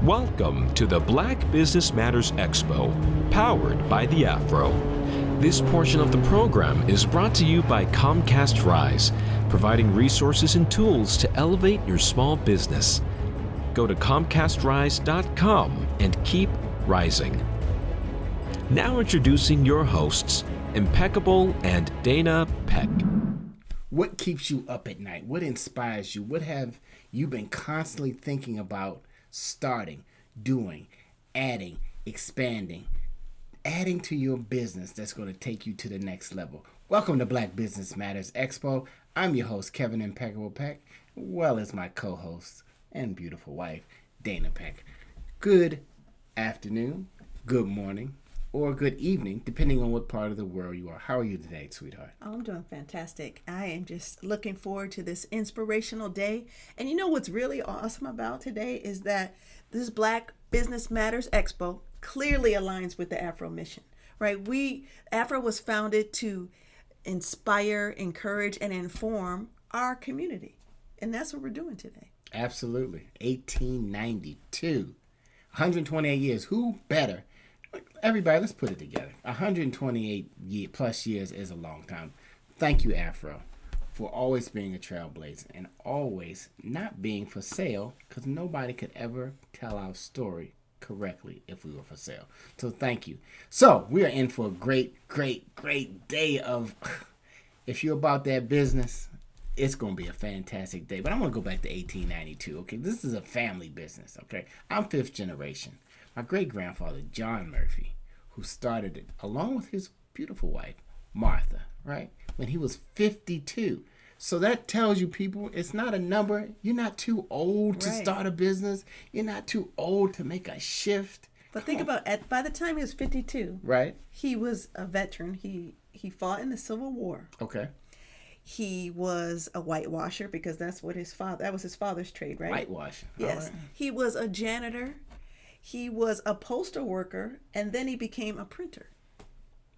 Welcome to the Black Business Matters Expo, powered by the Afro. This portion of the program is brought to you by Comcast Rise, providing resources and tools to elevate your small business. Go to ComcastRise.com and keep rising. Now introducing your hosts, Impeccable and Dana Peck. What keeps you up at night? What inspires you? What have you been constantly thinking about starting, doing, adding, expanding, adding to your business that's going to take you to the next level? Welcome to Black Business Matters Expo. I'm your host, Kevin Impeccable Peck, as well as my co-host and beautiful wife, Dana Peck. Good afternoon, good morning, or good evening, depending on what part of the world you are. How are you today, sweetheart? Oh, I'm doing fantastic. I am just looking forward to this inspirational day. And you know what's really awesome about today is that this Black Business Matters Expo clearly aligns with the Afro mission, right? Afro was founded to inspire, encourage, and inform our community. And that's what we're doing today. Absolutely. 1892. 128 years. Who better? Everybody, let's put it together. 128 plus years is a long time. Thank you, Afro, for always being a trailblazer and always not being for sale, because nobody could ever tell our story correctly if we were for sale. So thank you. So we are in for a great day of, if you're about that business, it's going to be a fantastic day. But I'm going to go back to 1892, okay? This is a family business, okay? I'm fifth generation. My great-grandfather, John Murphy, who started it along with his beautiful wife, Martha, right? When he was 52. So that tells you, people, it's not a number. You're not too old to start a business. You're not too old to make a shift. But think about it. By the time he was 52, right? He was a veteran. He fought in the Civil War. Okay. He was a whitewasher because that was his father's trade, right? Whitewasher. Yes. Right. He was a janitor. He was a postal worker, and then he became a printer.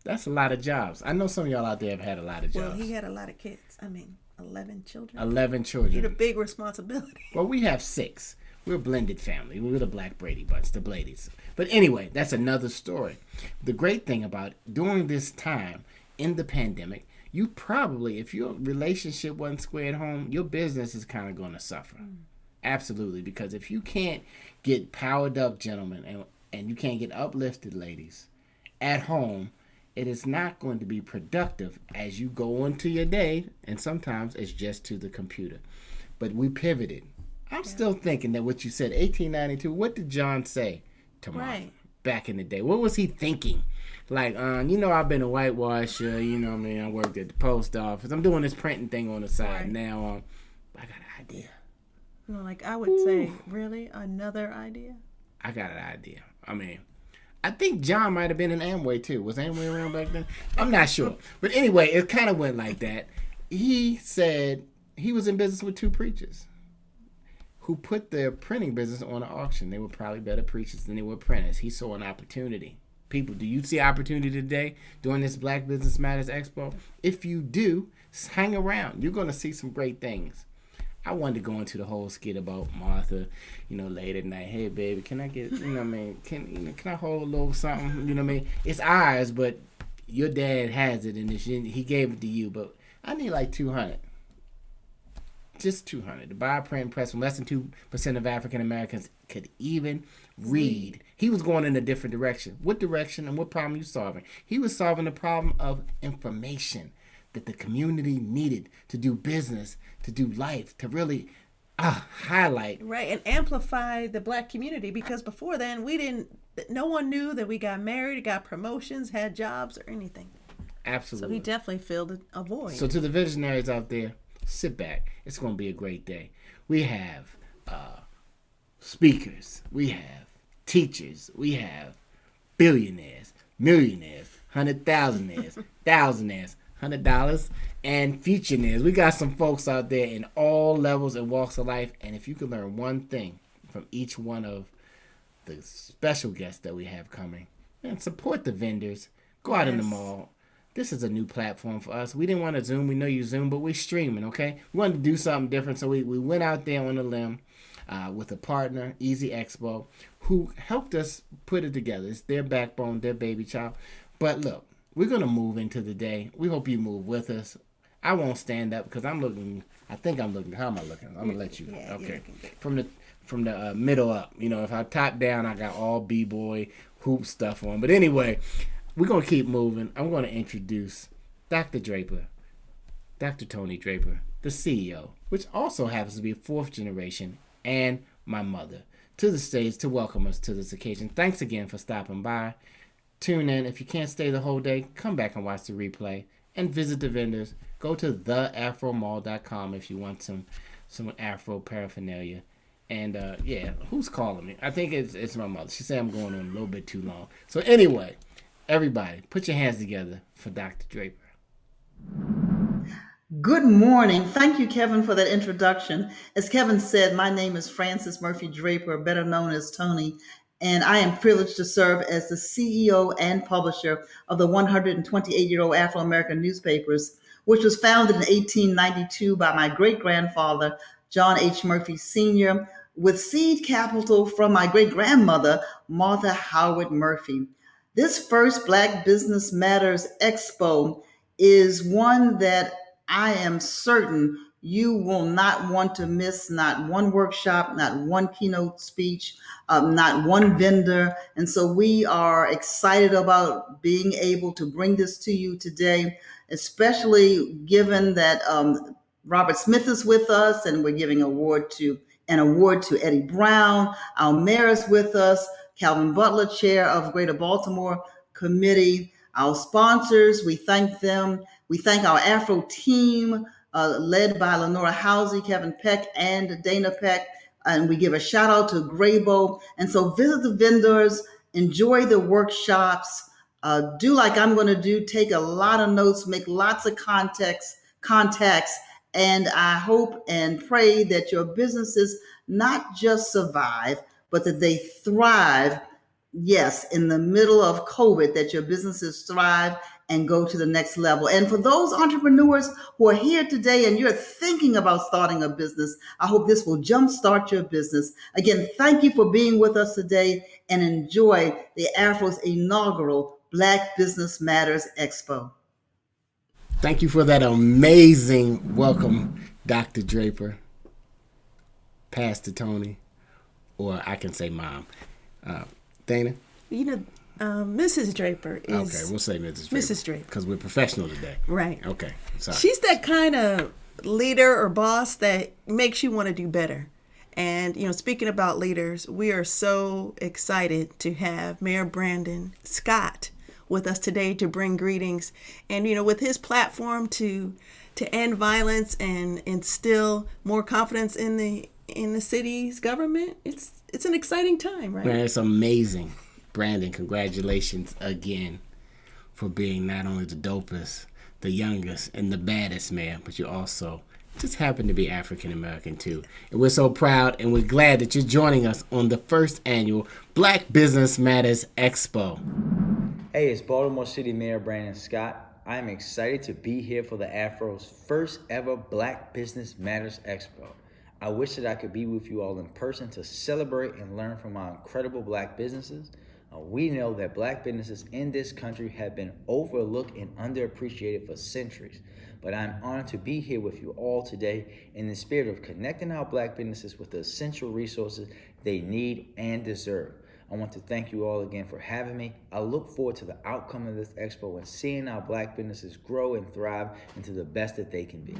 That's a lot of jobs. I know some of y'all out there have had a lot of jobs. Well, he had a lot of kids. 11 children. 11 children. He had a big responsibility. Well, we have 6. We're a blended family. We're the Black Brady Bunch, the Bladys. But anyway, that's another story. The great thing about during this time in the pandemic, you probably, if your relationship wasn't squared home, your business is kind of going to suffer. Absolutely, because if you can't get powered up, gentlemen, and you can't get uplifted, ladies, at home, it is not going to be productive as you go into your day, and sometimes it's just to the computer. But we pivoted. I'm still thinking that what you said, 1892, what did John say to Martha back in the day? What was he thinking? Like, I've been a whitewasher, I worked at the post office. I'm doing this printing thing on the side now. I got an idea. Like I would say, really? Another idea? I got an idea. I think John might have been in Amway too. Was Amway around back then? I'm not sure. But anyway, it kind of went like that. He said he was in business with 2 preachers who put their printing business on an auction. They were probably better preachers than they were printers. He saw an opportunity. People, do you see opportunity today during this Black Business Matters Expo? If you do, hang around. You're going to see some great things. I wanted to go into the whole skit about Martha, late at night. Hey, baby, can I get, can I hold a little something? It's ours, but your dad has it, and he gave it to you. But I need like 200. Just 200 to buy a print press when less than 2% of African Americans could even read. He was going in a different direction. What direction and what problem are you solving? He was solving the problem of information that the community needed to do business, to do life, to really highlight. Right, and amplify the Black community, because before then no one knew that we got married, got promotions, had jobs or anything. Absolutely. So he definitely filled a void. So to the visionaries out there, sit back. It's going to be a great day. We have speakers. We have teachers. We have billionaires, millionaires, 100,000aires, thousandaires, $100, and futurenaires. We got some folks out there in all levels and walks of life. And if you can learn one thing from each one of the special guests that we have coming, and support the vendors. Go out in the mall. This is a new platform for us. We didn't want to Zoom. We know you Zoom, but we're streaming, okay? We wanted to do something different, so we went out there on a limb. with a partner, Easy Expo, who helped us put it together. It's their backbone, their baby child. But look, we're going to move into the day. We hope you move with us. I won't stand up because I'm looking. I think I'm looking. How am I looking? I'm going to let you. Yeah, okay. From the middle up. If I top down, I got all B-boy hoop stuff on. But anyway, we're going to keep moving. I'm going to introduce Dr. Draper, Dr. Tony Draper, the CEO, which also happens to be fourth generation, and my mother, to the stage to welcome us to this occasion. Thanks again for stopping by. Tune in. If you can't stay the whole day, come back and watch the replay and visit the vendors. Go to theafromall.com if you want some Afro paraphernalia. And who's calling me? I think it's my mother. She said I'm going on a little bit too long. So anyway, everybody, put your hands together for Dr. Draper. Good morning. Thank you, Kevin, for that introduction. As Kevin said, my name is Frances Murphy Draper, better known as Tony, and I am privileged to serve as the CEO and publisher of the 128-year-old Afro-American newspapers, which was founded in 1892 by my great-grandfather, John H. Murphy Sr., with seed capital from my great-grandmother, Martha Howard Murphy. This first Black Business Matters Expo is one that I am certain you will not want to miss, not one workshop, not one keynote speech, not one vendor. And so we are excited about being able to bring this to you today, especially given that Robert Smith is with us, and we're giving an award to Eddie Brown. Our mayor is with us, Calvin Butler, chair of Greater Baltimore Committee. Our sponsors, we thank them. We thank our Afro team, led by Lenora Housey, Kevin Peck, and Dana Peck. And we give a shout out to Graybo. And so visit the vendors, enjoy the workshops, do like I'm going to do, take a lot of notes, make lots of contacts. And I hope and pray that your businesses not just survive, but that they thrive. Yes, in the middle of COVID, that your businesses thrive and go to the next level. And for those entrepreneurs who are here today and you're thinking about starting a business, I hope this will jumpstart your business. Again, thank you for being with us today, and enjoy the Afro's inaugural Black Business Matters Expo. Thank you for that amazing welcome, Dr. Draper, Pastor Tony, or I can say Mom. Dana? Mrs. Draper is... Okay, we'll say Mrs. Draper. Mrs. Draper. Because we're professional today. Right. Okay, sorry. She's that kind of leader or boss that makes you want to do better. And, speaking about leaders, we are so excited to have Mayor Brandon Scott with us today to bring greetings. And, with his platform to end violence and instill more confidence in the city's government, it's an exciting time, right? Man, it's amazing. Brandon, congratulations again for being not only the dopest, the youngest, and the baddest mayor, but you also just happen to be African American too. And we're so proud and we're glad that you're joining us on the first annual Black Business Matters Expo. Hey, it's Baltimore City Mayor Brandon Scott. I'm excited to be here for the Afro's first ever Black Business Matters Expo. I wish that I could be with you all in person to celebrate and learn from our incredible Black businesses. We know that Black businesses in this country have been overlooked and underappreciated for centuries. But I'm honored to be here with you all today in the spirit of connecting our Black businesses with the essential resources they need and deserve. I want to thank you all again for having me. I look forward to the outcome of this expo and seeing our Black businesses grow and thrive into the best that they can be.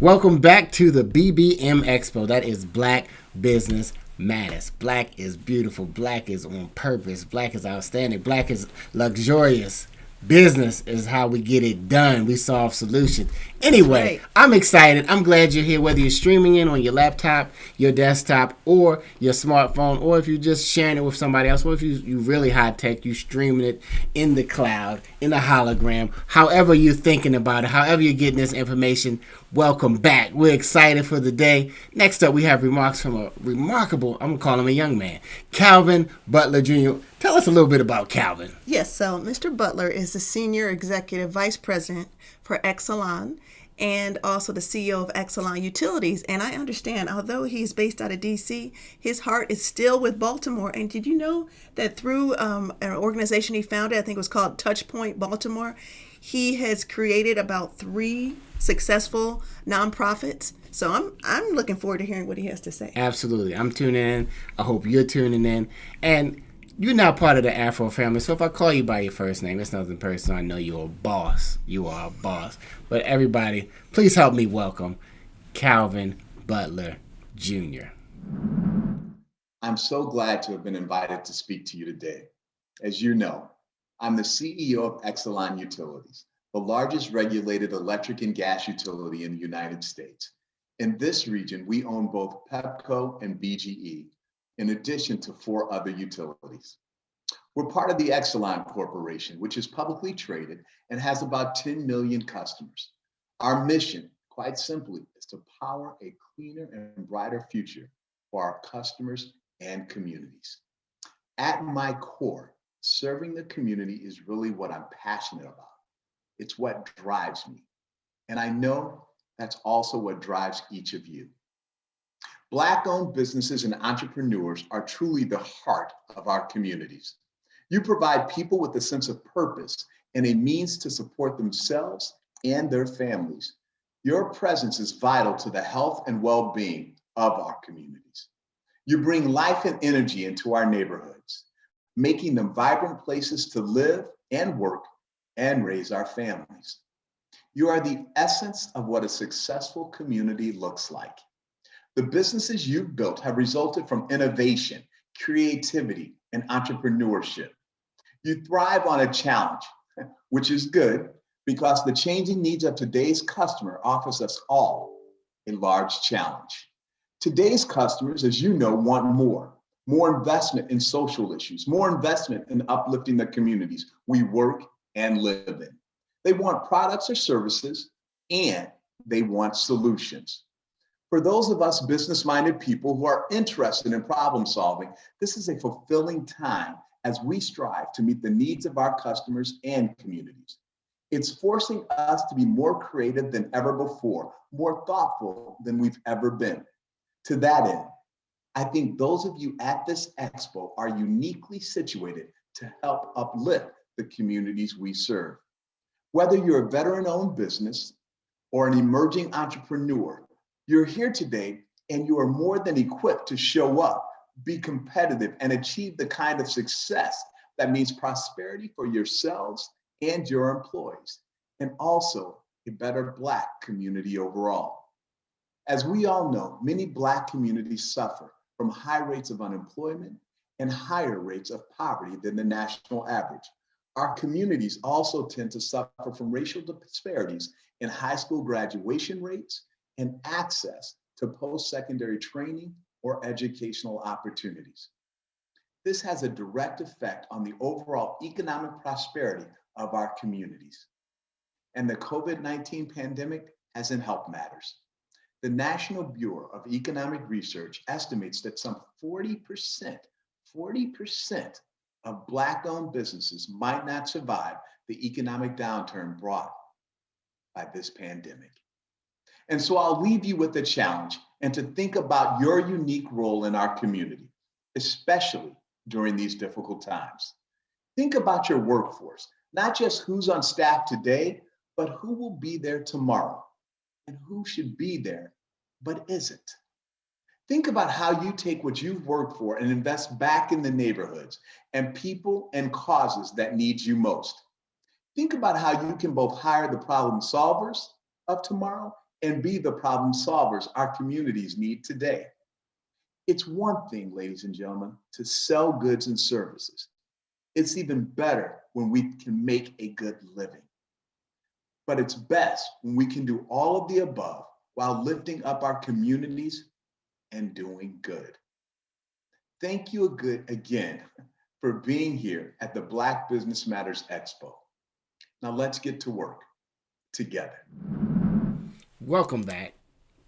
Welcome back to the BBM Expo. That is Black Business Matters. Black is beautiful. Black is on purpose. Black is outstanding. Black is luxurious. Business is how we get it done. We solve solutions. Anyway, right. I'm excited. I'm glad you're here, whether you're streaming in on your laptop, your desktop, or your smartphone, or if you're just sharing it with somebody else, or if you're really high tech, you're streaming it in the cloud, in a hologram, however you're thinking about it, however you're getting this information, welcome back. We're excited for the day. Next up, we have remarks from a remarkable, I'm going to call him a young man, Calvin Butler Jr. Tell us a little bit about Calvin. Yes, so Mr. Butler is the Senior Executive Vice President for Exelon, and also the CEO of Exelon Utilities. And I understand, although he's based out of DC, his heart is still with Baltimore. And did you know that through an organization he founded, I think it was called Touchpoint Baltimore, he has created about 3 successful nonprofits. So I'm looking forward to hearing what he has to say. Absolutely. I'm tuning in. I hope you're tuning in. And you're not part of the Afro family, so if I call you by your first name, it's nothing personal. I know you're a boss. You are a boss. But everybody, please help me welcome Calvin Butler Jr. I'm so glad to have been invited to speak to you today. As you know, I'm the CEO of Exelon Utilities, the largest regulated electric and gas utility in the United States. In this region, we own both Pepco and BGE, in addition to 4 other utilities. We're part of the Exelon Corporation, which is publicly traded and has about 10 million customers. Our mission, quite simply, is to power a cleaner and brighter future for our customers and communities. At my core, serving the community is really what I'm passionate about. It's what drives me. And I know that's also what drives each of you. Black-owned businesses and entrepreneurs are truly the heart of our communities. You provide people with a sense of purpose and a means to support themselves and their families. Your presence is vital to the health and well-being of our communities. You bring life and energy into our neighborhoods, making them vibrant places to live and work and raise our families. You are the essence of what a successful community looks like. The businesses you've built have resulted from innovation, creativity, and entrepreneurship. You thrive on a challenge, which is good because the changing needs of today's customer offers us all a large challenge. Today's customers, as you know, want more investment in social issues, more investment in uplifting the communities we work and live in. They want products or services, and they want solutions. For those of us business-minded people who are interested in problem solving, this is a fulfilling time as we strive to meet the needs of our customers and communities. It's forcing us to be more creative than ever before, more thoughtful than we've ever been. To that end, I think those of you at this expo are uniquely situated to help uplift the communities we serve. Whether you're a veteran-owned business or an emerging entrepreneur, you're here today and you are more than equipped to show up, be competitive, and achieve the kind of success that means prosperity for yourselves and your employees, and also a better Black community overall. As we all know, many Black communities suffer from high rates of unemployment and higher rates of poverty than the national average. Our communities also tend to suffer from racial disparities in high school graduation rates and access to post-secondary training or educational opportunities. This has a direct effect on the overall economic prosperity of our communities. And the COVID-19 pandemic hasn't helped matters. The National Bureau of Economic Research estimates that some 40% of Black-owned businesses might not survive the economic downturn brought by this pandemic. And so I'll leave you with a challenge and to think about your unique role in our community, especially during these difficult times. Think about your workforce, not just who's on staff today, but who will be there tomorrow and who should be there but isn't. Think about how you take what you've worked for and invest back in the neighborhoods and people and causes that need you most. Think about how you can both hire the problem solvers of tomorrow and be the problem solvers our communities need today. It's one thing, ladies and gentlemen, to sell goods and services. It's even better when we can make a good living. But it's best when we can do all of the above while lifting up our communities and doing good. Thank you again for being here at the Black Business Matters Expo. Now let's get to work together. Welcome back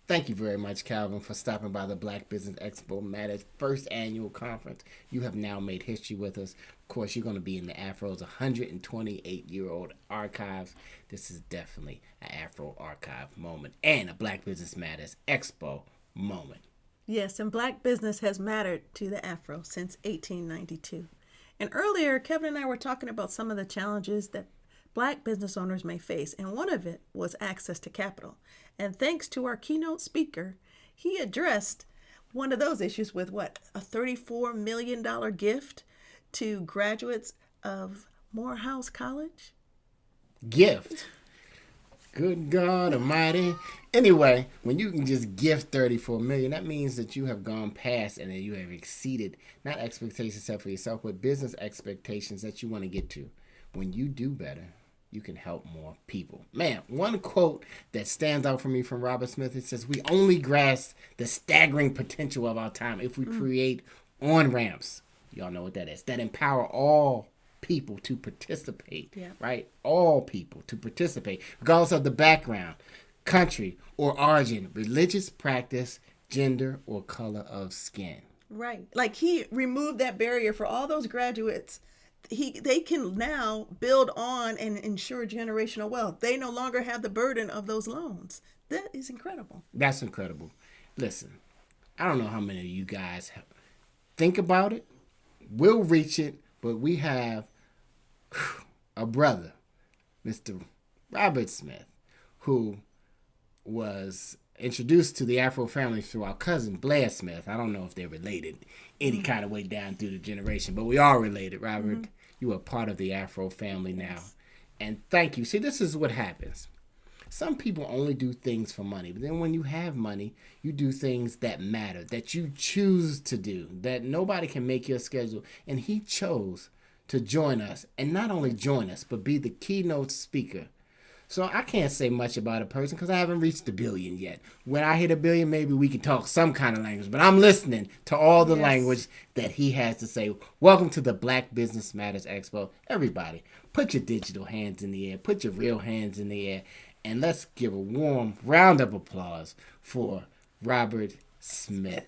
Thank you very much, Calvin, for stopping by the Black Business Expo Matters first annual conference. You have now made history with us. Of course, you're going to be in the Afro's 128-year-old archives. This is definitely an Afro archive moment and a Black Business Matters Expo moment. Yes, and black business has mattered to the Afro since 1892. And earlier, Kevin and I were talking about some of the challenges that black business owners may face, and one of it was access to capital. And thanks to our keynote speaker, he addressed one of those issues with what, a $34 million gift to graduates of Morehouse College? Gift. Good God Almighty. Anyway, when you can just gift 34 million, that means that you have gone past and that you have exceeded not expectations set for yourself, but business expectations that you want to get to. When you do better, you can help more people. Man, one quote that stands out for me from Robert Smith, it says, "We only grasp the staggering potential of our time if we create on-ramps." Y'all know what that is. That empower all people to participate, right? All people to participate, regardless of the background, country, or origin, religious practice, gender, or color of skin. Right. Like he removed that barrier for all those graduates. They can now build on and ensure generational wealth. They no longer have the burden of those loans. That is incredible. That's incredible. Listen, I don't know how many of you guys think about it. We'll reach it, but we have a brother, Mr. Robert Smith, who was introduced to the Afro family through our cousin Blair Smith. I don't know if they're related any kind of way down through the generation, but we are related, Robert. You are part of the Afro family now. And thank you. See, this is what happens. Some people only do things for money, but then when you have money, you do things that matter, that you choose to do, that nobody can make your schedule. And he chose to join us, and not only join us, but be the keynote speaker. So I can't say much about a person because I haven't reached a billion yet. When I hit a billion, maybe we can talk some kind of language. But I'm listening to all the language that he has to say. Welcome to the Black Business Matters Expo. Everybody, put your digital hands in the air. Put your real hands in the air. And let's give a warm round of applause for Robert Smith.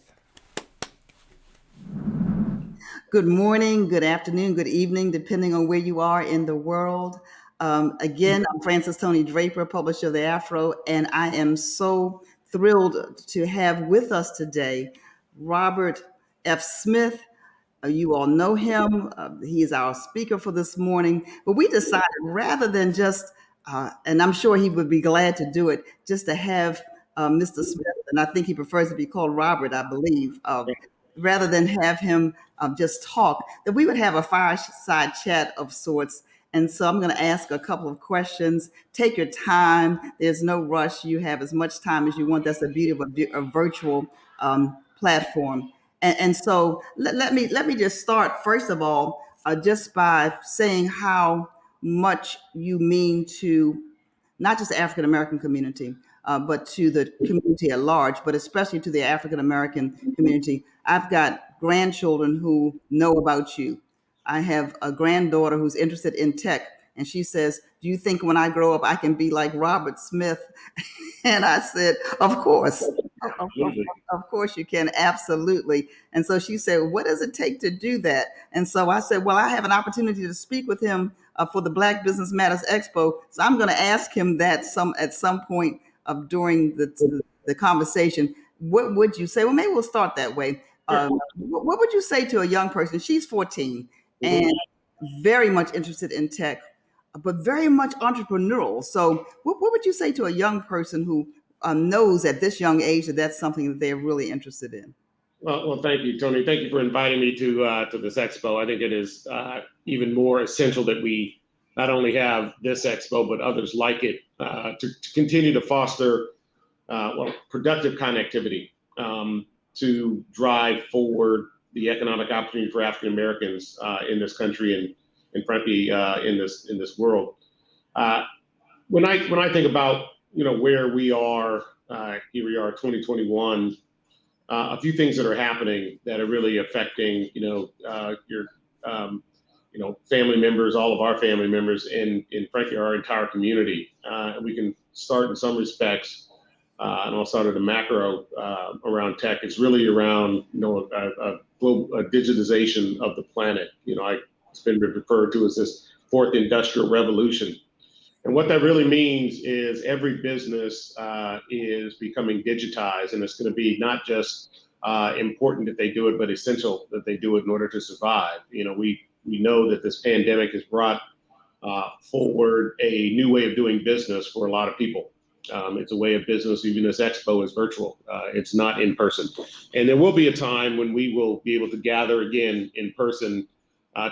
Good morning, good afternoon, good evening, depending on where you are in the world. Again, I'm Frances Tony Draper, publisher of The Afro, and I am so thrilled to have with us today Robert F. Smith. You all know him. He is our speaker for this morning. But we decided rather than just, and I'm sure he would be glad to do it, just to have Mr. Smith, and I think he prefers to be called Robert, I believe, rather than have him just talk, that we would have a fireside chat of sorts. And so I'm going to ask a couple of questions. Take your time. There's no rush. You have as much time as you want. That's the beauty of a virtual platform. And so let me just start, first of all, just by saying how much you mean to not just the African American community, but to the community at large, but especially to the African American community. I've got grandchildren who know about you. I have a granddaughter who's interested in tech, and she says, "Do you think when I grow up I can be like Robert Smith?" And I said, "Of course. Of course you can, absolutely." And so she said, "What does it take to do that?" And so I said, "Well, I have an opportunity to speak with him for the Black Business Matters Expo, so I'm going to ask him that at some point during the conversation. What would you say?" Well, maybe we'll start that way. What would you say to a young person? She's 14 and very much interested in tech, but very much entrepreneurial. So what would you say to a young person who knows at this young age that that's something that they're really interested in? Well, thank you, Tony. Thank you for inviting me to this expo. I think it is even more essential that we not only have this expo, but others like it to continue to foster productive connectivity to drive forward the economic opportunity for African Americans in this country and frankly in this world. When I think about where we are, here we are, 2021. A few things that are happening that are really affecting your family members, all of our family members, and frankly our entire community. And we can start in some respects and I'll start at the macro around tech. It's really around a global digitization of the planet. It's been referred to as this fourth industrial revolution. And what that really means is every business is becoming digitized, and it's going to be not just important that they do it, but essential that they do it in order to survive. We know that this pandemic has brought forward a new way of doing business for a lot of people. It's a way of business. Even this expo is virtual. It's not in person. And there will be a time when we will be able to gather again in person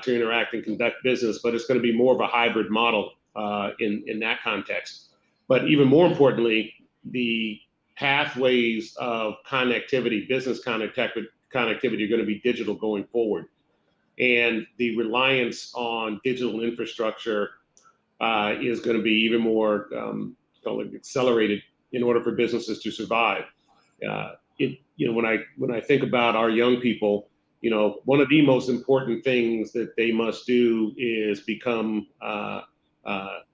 to interact and conduct business, but it's going to be more of a hybrid model in that context. But even more importantly, the pathways of connectivity, business connectivity are going to be digital going forward. And the reliance on digital infrastructure is going to be even more accelerated in order for businesses to survive. When I think about our young people, one of the most important things that they must do is become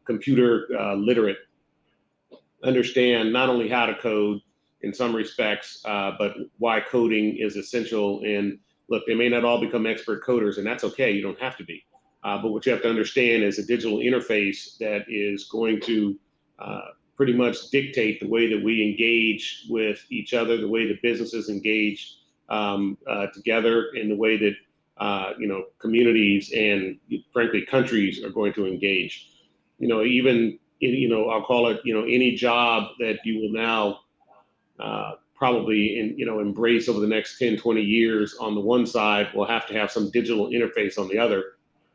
computer literate, understand not only how to code in some respects, but why coding is essential. And look, they may not all become expert coders, and that's okay. You don't have to be. But what you have to understand is a digital interface that is going to pretty much dictate the way that we engage with each other, the way that businesses engage together, and the way that communities and frankly countries are going to engage. Even I'll call it any job that you will now probably embrace over the next 10, 20 years on the one side will have to have some digital interface on the other.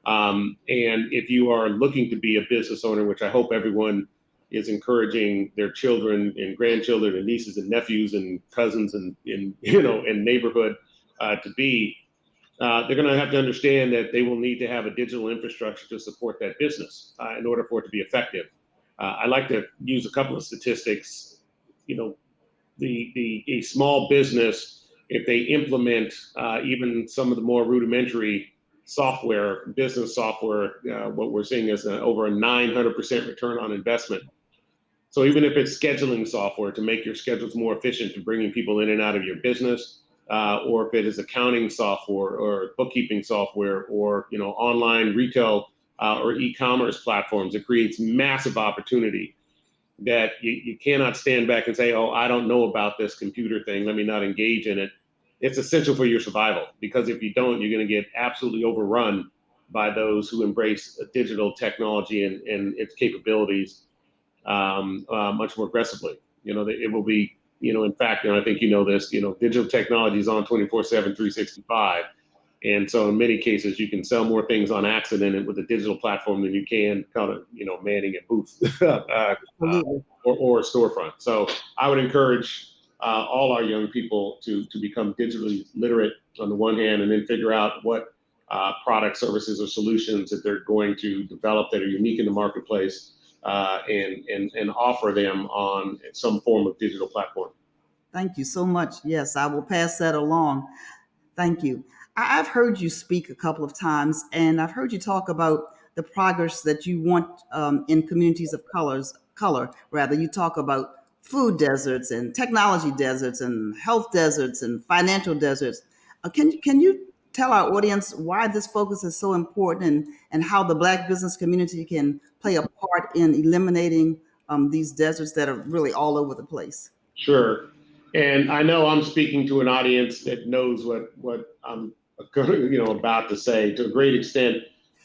And if you are looking to be a business owner, which I hope everyone is encouraging their children and grandchildren and nieces and nephews and cousins and neighborhood to be, they're going to have to understand that they will need to have a digital infrastructure to support that business in order for it to be effective. I like to use a couple of statistics. A small business, if they implement even some of the more rudimentary software, business software, what we're seeing is over a 900% return on investment. So even if it's scheduling software to make your schedules more efficient to bringing people in and out of your business, or if it is accounting software or bookkeeping software or online retail or e-commerce platforms, it creates massive opportunity that you cannot stand back and say, oh, I don't know about this computer thing, let me not engage in it. It's essential for your survival, because if you don't, you're going to get absolutely overrun by those who embrace digital technology and its capabilities much more aggressively. It will be, in fact, I think this, digital technology is on 24/7, 365. And so in many cases, you can sell more things on accident with a digital platform than you can kind of, manning a booth or a storefront. So I would encourage all our young people to become digitally literate on the one hand, and then figure out what products, services, or solutions that they're going to develop that are unique in the marketplace and offer them on some form of digital platform. Thank you so much. Yes, I will pass that along. Thank you. I've heard you speak a couple of times, and I've heard you talk about the progress that you want in communities of color. You talk about food deserts and technology deserts and health deserts and financial deserts. Can you tell our audience why this focus is so important and how the Black business community can play a part in eliminating these deserts that are really all over the place? Sure. And I know I'm speaking to an audience that knows what I'm about to say. To a great extent,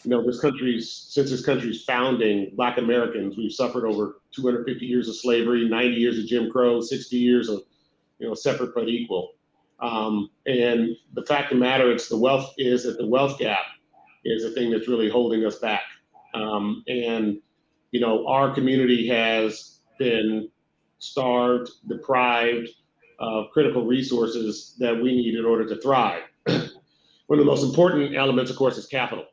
since this country's founding, Black Americans, we've suffered over 250 years of slavery, 90 years of Jim Crow, 60 years of, separate but equal. And the fact of the matter is the wealth gap is the thing that's really holding us back. And our community has been starved, deprived of critical resources that we need in order to thrive. One of the most important elements, of course, is capital,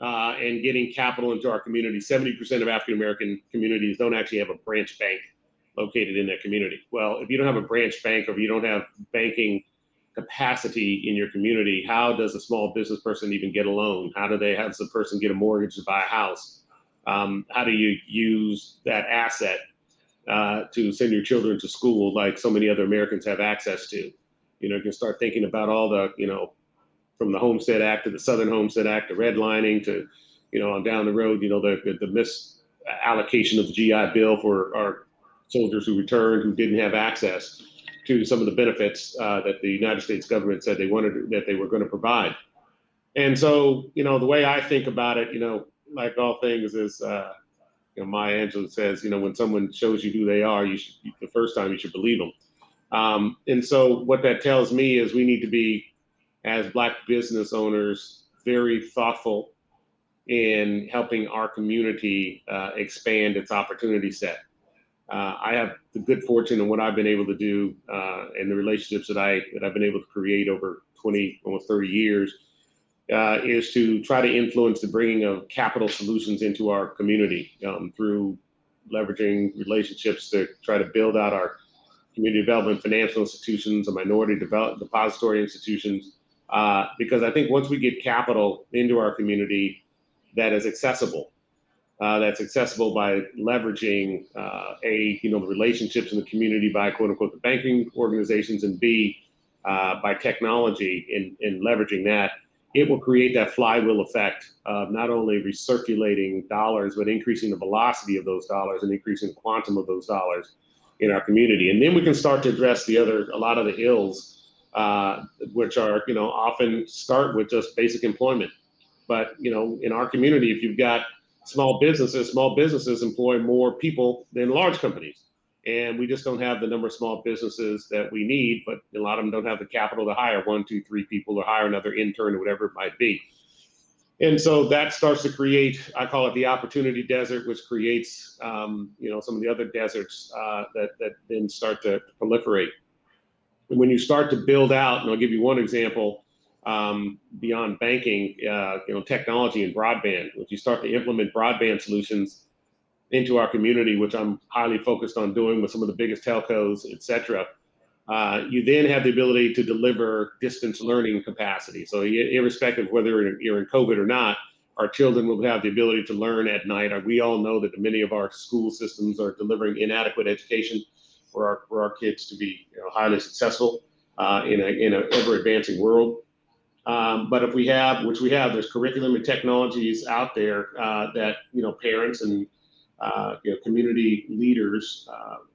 and getting capital into our community. 70% of African-American communities don't actually have a branch bank located in their community. Well, if you don't have a branch bank, or if you don't have banking capacity in your community, how does a small business person even get a loan? How does the person get a mortgage to buy a house? How do you use that asset to send your children to school like so many other Americans have access to. You can start thinking about all the, from the Homestead Act to the Southern Homestead Act, to redlining to, on down the road, the misallocation of the GI Bill for our soldiers who returned who didn't have access to some of the benefits that the United States government said they were going to provide. And so, the way I think about it, like all things is, Maya Angelou says, when someone shows you who they are, the first time you should believe them. And so what that tells me is we need to be, as Black business owners, very thoughtful in helping our community expand its opportunity set. I have the good fortune of what I've been able to do and the relationships that I've been able to create over 20, almost 30 years is to try to influence the bringing of capital solutions into our community through leveraging relationships to try to build out our community development financial institutions, or minority depository institutions, because I think once we get capital into our community that is accessible, that's accessible by leveraging the relationships in the community by quote unquote the banking organizations, and B, by technology in leveraging that, it will create that flywheel effect of not only recirculating dollars, but increasing the velocity of those dollars and increasing the quantum of those dollars in our community. And then we can start to address a lot of the ills, which are, often start with just basic employment. But, in our community, if you've got small businesses employ more people than large companies. And we just don't have the number of small businesses that we need, but a lot of them don't have the capital to hire 1, 2, 3 people or hire another intern or whatever it might be. And so that starts to create, I call it the opportunity desert, which creates, some of the other deserts that then start to proliferate. And when you start to build out, and I'll give you one example, beyond banking, technology and broadband, if you start to implement broadband solutions into our community, which I'm highly focused on doing with some of the biggest telcos, et cetera, you then have the ability to deliver distance learning capacity. So irrespective of whether you're in COVID or not, our children will have the ability to learn at night. We all know that many of our school systems are delivering inadequate education for our kids to be highly successful in an ever advancing world. But if we have, which we have, there's curriculum and technologies out there that parents and community leaders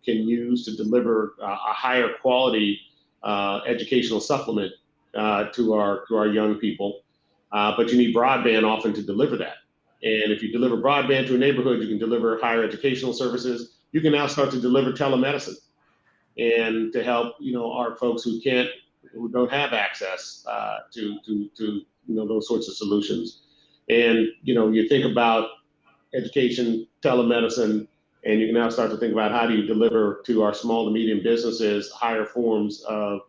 can use to deliver a higher quality educational supplement to our young people. But you need broadband often to deliver that. And if you deliver broadband to a neighborhood, you can deliver higher educational services. You can now start to deliver telemedicine and to help our folks who don't have access to those sorts of solutions. And you think about education, telemedicine, and you can now start to think about how do you deliver to our small to medium businesses higher forms of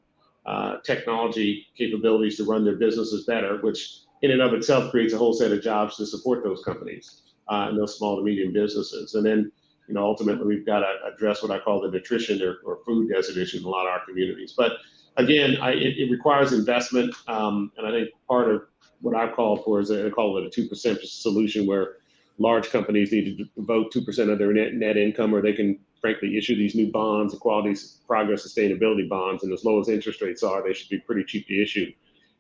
technology capabilities to run their businesses better, which in and of itself creates a whole set of jobs to support those companies and those small to medium businesses. And then ultimately we've got to address what I call the nutrition or food desert issue in a lot of our communities. But again, it requires investment, and I think part of what I've called for is I call it a 2% solution, where large companies need to devote 2% of their net income, or they can frankly issue these new bonds, equality, progress, sustainability bonds, and as low as interest rates are, they should be pretty cheap to issue,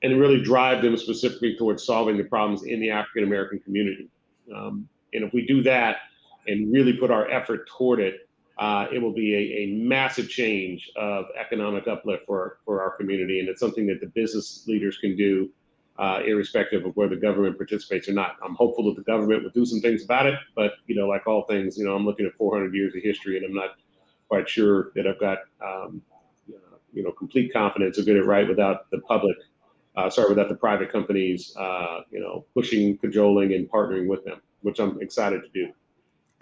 and really drive them specifically towards solving the problems in the African American community. And if we do that and really put our effort toward it, it will be a massive change of economic uplift for our community, and it's something that the business leaders can do, irrespective of whether the government participates or not. I'm hopeful that the government will do some things about it, but like all things, I'm looking at 400 years of history, and I'm not quite sure that I've got complete confidence of getting it right without the public, without the private companies, pushing, cajoling, and partnering with them, which I'm excited to do.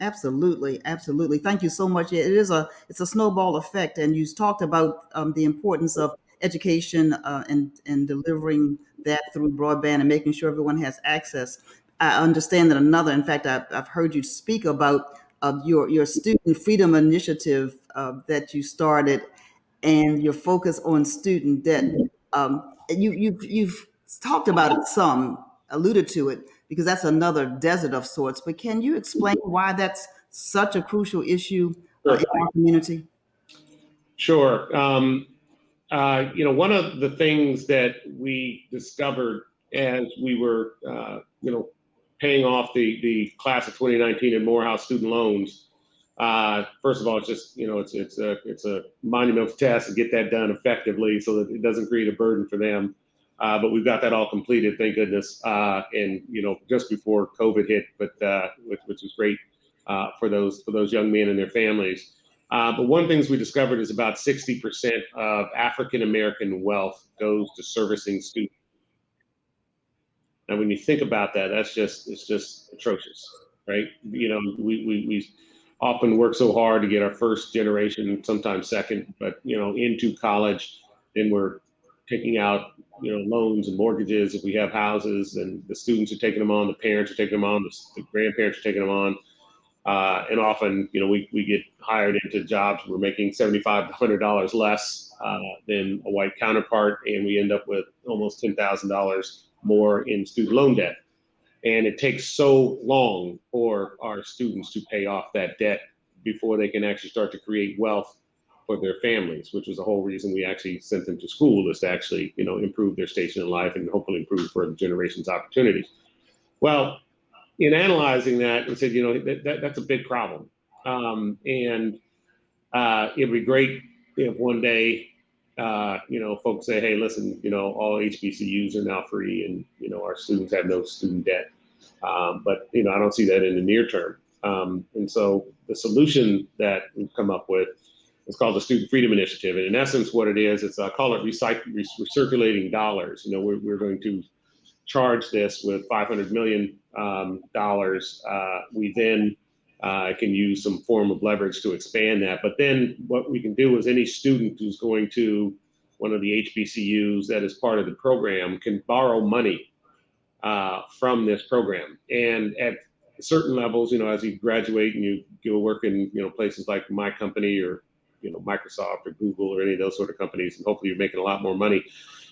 Absolutely, absolutely. Thank you so much. It's a snowball effect, and you talked about the importance of education and delivering that through broadband and making sure everyone has access. I understand that in fact, I've heard you speak about your Student Freedom Initiative that you started, and your focus on student debt. You've talked about it some, alluded to it, because that's another desert of sorts. But can you explain why that's such a crucial issue in our community? Sure. One of the things that we discovered as we were, paying off the class of 2019 and Morehouse student loans. First of all, it's just, it's a monumental task to get that done effectively so that it doesn't create a burden for them. But we've got that all completed, thank goodness. And just before COVID hit, but which was great for those young men and their families. But one of the things we discovered is about 60% of African American wealth goes to servicing students. Now, when you think about that, it's just atrocious, right? We often work so hard to get our first generation, sometimes second, but into college, then we're taking out loans and mortgages if we have houses, and the students are taking them on, the parents are taking them on, the grandparents are taking them on. And often, we get hired into jobs we're making $75 to $100 less than a white counterpart, and we end up with almost $10,000 more in student loan debt. And it takes so long for our students to pay off that debt before they can actually start to create wealth for their families, which was the whole reason we actually sent them to school, is to actually, improve their station in life and hopefully improve further generations' opportunities. Well, in analyzing that, we said, that's a big problem. And it'd be great if one day, folks say, hey, listen, all HBCUs are now free and, our students have no student debt. But, I don't see that in the near term. And so the solution that we've come up with is called the Student Freedom Initiative. And in essence, what it is, I call it recirculating dollars. We're going to charge this with $500 million. We then can use some form of leverage to expand that. But then what we can do is any student who's going to one of the HBCUs that is part of the program can borrow money from this program. And at certain levels, as you graduate and you go work in, places like my company or, Microsoft or Google or any of those sort of companies, and hopefully you're making a lot more money,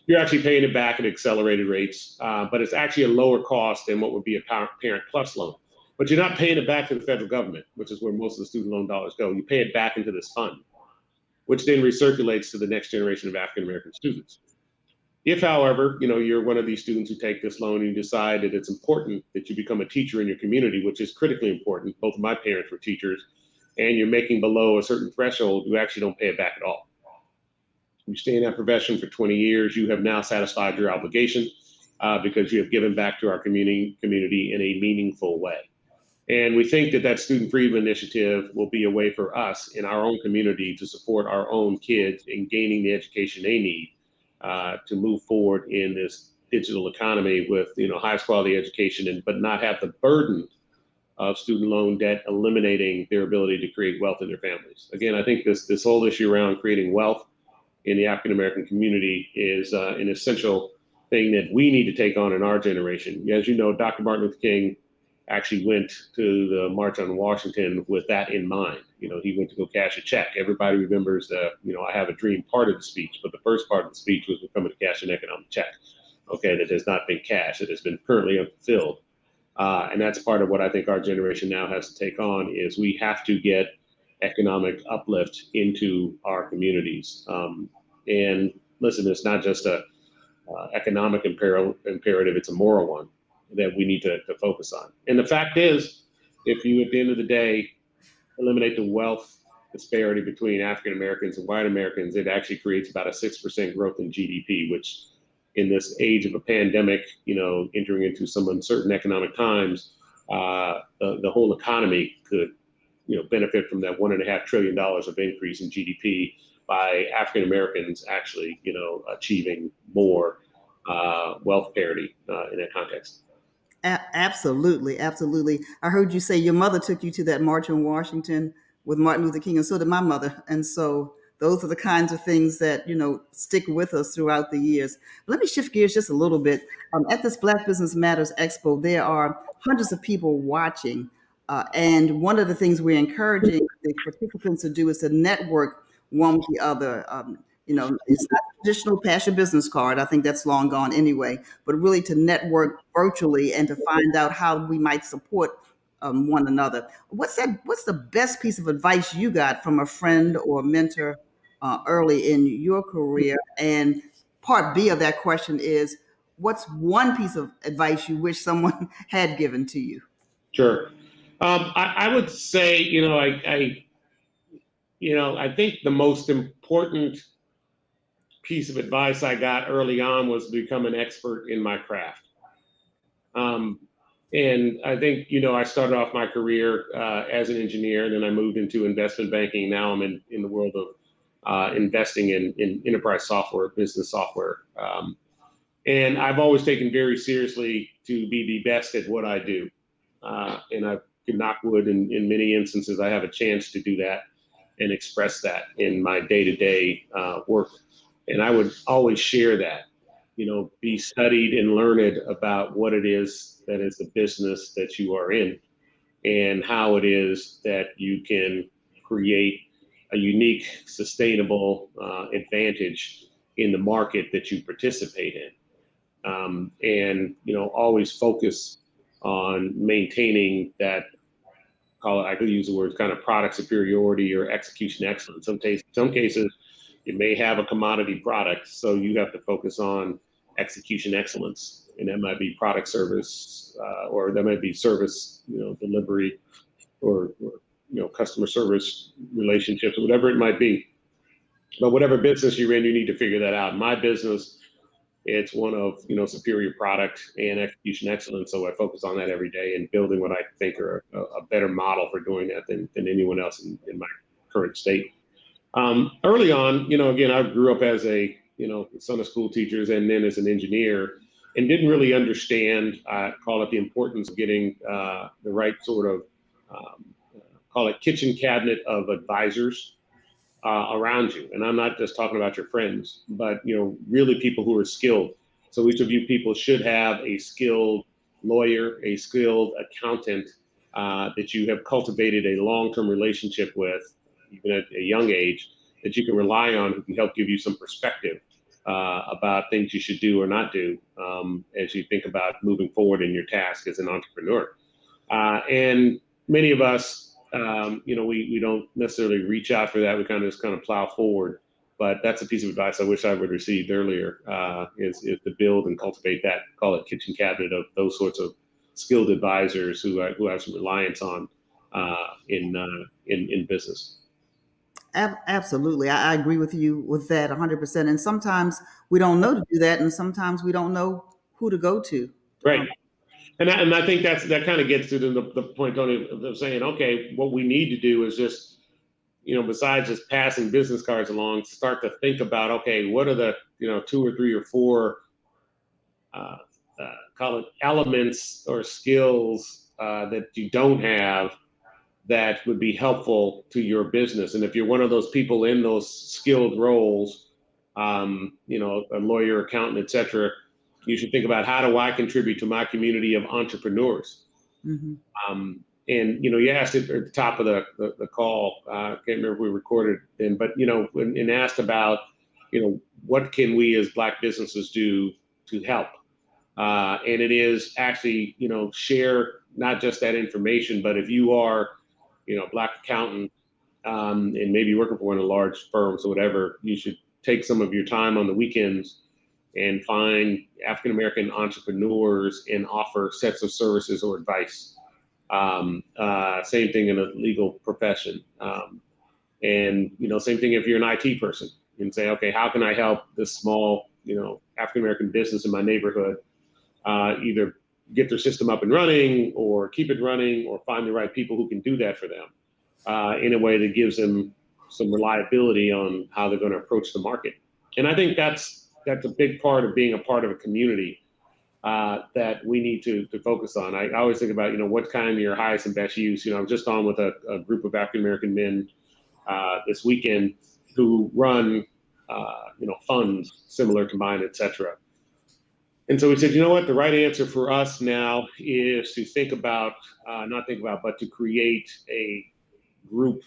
you're actually paying it back at accelerated rates, but it's actually a lower cost than what would be a Parent Plus loan. But you're not paying it back to the federal government, which is where most of the student loan dollars go. You pay it back into this fund, which then recirculates to the next generation of African American students. If, however, you're one of these students who take this loan and you decide that it's important that you become a teacher in your community, which is critically important, both of my parents were teachers, and you're making below a certain threshold, you actually don't pay it back at all. You stay in that profession for 20 years, you have now satisfied your obligation because you have given back to our community in a meaningful way. And we think that Student Freedom Initiative will be a way for us in our own community to support our own kids in gaining the education they need to move forward in this digital economy with highest quality education, but not have the burden of student loan debt eliminating their ability to create wealth in their families. Again, I think this whole issue around creating wealth in the African American community is an essential thing that we need to take on in our generation. As you know, Dr. Martin Luther King actually went to the March on Washington with that in mind. He went to go cash a check. Everybody remembers the, I have a dream part of the speech, but the first part of the speech was we're coming to cash an economic check. Okay, that has not been cashed, it has been currently unfulfilled. And that's part of what I think our generation now has to take on is we have to get economic uplift into our communities. And listen, it's not just a economic imperative, it's a moral one that we need to focus on. And the fact is, if you, at the end of the day, eliminate the wealth disparity between African Americans and white Americans, it actually creates about a 6% growth in GDP, which in this age of a pandemic, entering into some uncertain economic times, the whole economy could, benefit from that $1.5 trillion of increase in GDP by African Americans actually, achieving more wealth parity in that context. Absolutely. Absolutely. I heard you say your mother took you to that march in Washington with Martin Luther King, and so did my mother. And so those are the kinds of things that, stick with us throughout the years. Let me shift gears just a little bit. At this Black Business Matters Expo, there are hundreds of people watching. And one of the things we're encouraging the participants to do is to network one with the other. It's not a traditional pass your business card. I think that's long gone anyway, but really to network virtually and to find out how we might support one another. What's the best piece of advice you got from a friend or mentor early in your career? And part B of that question is, what's one piece of advice you wish someone had given to you? Sure. I would say, I think the most important piece of advice I got early on was to become an expert in my craft. And I think, I started off my career as an engineer, and then I moved into investment banking. Now I'm in the world of investing in enterprise software, business software. And I've always taken very seriously to be the best at what I do. And I can knock wood in many instances, I have a chance to do that and express that in my day-to-day work. And I would always share that, be studied and learned about what it is that is the business that you are in and how it is that you can create a unique, sustainable advantage in the market that you participate in. And, always focus on maintaining that, I could use the words kind of product superiority or execution excellence. Some cases, you may have a commodity product, so you have to focus on execution excellence, and that might be product service, or that might be service, delivery, or customer service relationships, or whatever it might be. But whatever business you're in, you need to figure that out. In my business, it's one of superior product and execution excellence. So I focus on that every day and building what I think are a better model for doing that than anyone else in my current state. Early on, again, I grew up as a son of school teachers and then as an engineer, and didn't really understand, call it the importance of getting the right sort of, call it kitchen cabinet of advisors around you. And I'm not just talking about your friends, but really people who are skilled. So each of you people should have a skilled lawyer, a skilled accountant that you have cultivated a long-term relationship with, even at a young age, that you can rely on, who can help give you some perspective about things you should do or not do as you think about moving forward in your task as an entrepreneur. And many of us, we don't necessarily reach out for that. We kind of plow forward. But that's a piece of advice I wish I would have received earlier, is to build and cultivate that, call it kitchen cabinet of those sorts of skilled advisors who have some reliance on in business. Absolutely. I agree with you with that 100%. And sometimes we don't know to do that. And sometimes we don't know who to go to. Right. And I think that kind of gets to the point, Tony, of saying, okay, what we need to do is just, besides just passing business cards along, start to think about, okay, what are the, 2 or 3 or 4, call it elements or skills that you don't have that would be helpful to your business. And if you're one of those people in those skilled roles, a lawyer, accountant, et cetera, you should think about, how do I contribute to my community of entrepreneurs? Mm-hmm. And, you asked it at the top of the call, I can't remember if we recorded then, but, and asked about, what can we as Black businesses do to help? And it is actually, share not just that information, but if you are, Black accountant, and maybe working for one of the large firms or whatever, you should take some of your time on the weekends and find African-American entrepreneurs and offer sets of services or advice. Same thing in a legal profession. And, same thing if you're an IT person, and say, okay, how can I help this small, African-American business in my neighborhood either get their system up and running or keep it running, or find the right people who can do that for them in a way that gives them some reliability on how they're going to approach the market. And I think that's a big part of being a part of a community that we need to focus on. I always think about, what kind of your highest and best use. I'm just on with a group of African-American men this weekend who run, funds, similar, combined, et cetera. And so we said, what, the right answer for us now is to think about, but to create a group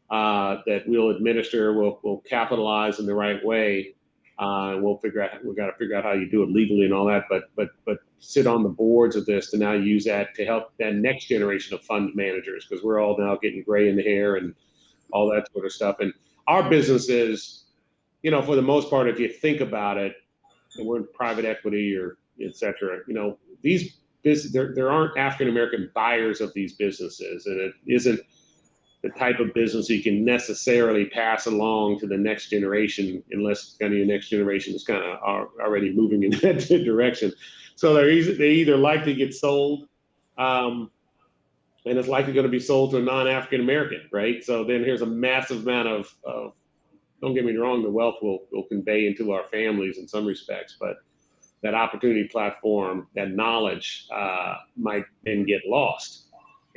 that we'll administer, will capitalize in the right way And we got to figure out how you do it legally and all that, but sit on the boards of this to now use that to help that next generation of fund managers, because we're all now getting gray in the hair and all that sort of stuff. And our business is, for the most part, if you think about it, and we're in private equity or et cetera, there aren't African-American buyers of these businesses, and it isn't the type of business you can necessarily pass along to the next generation unless kind of your next generation is kind of already moving in that they either likely get sold, and it's likely going to be sold to a non-African American, right? So then here's a massive amount of don't get me wrong, the wealth will convey into our families in some respects, but that opportunity platform, that knowledge might then get lost.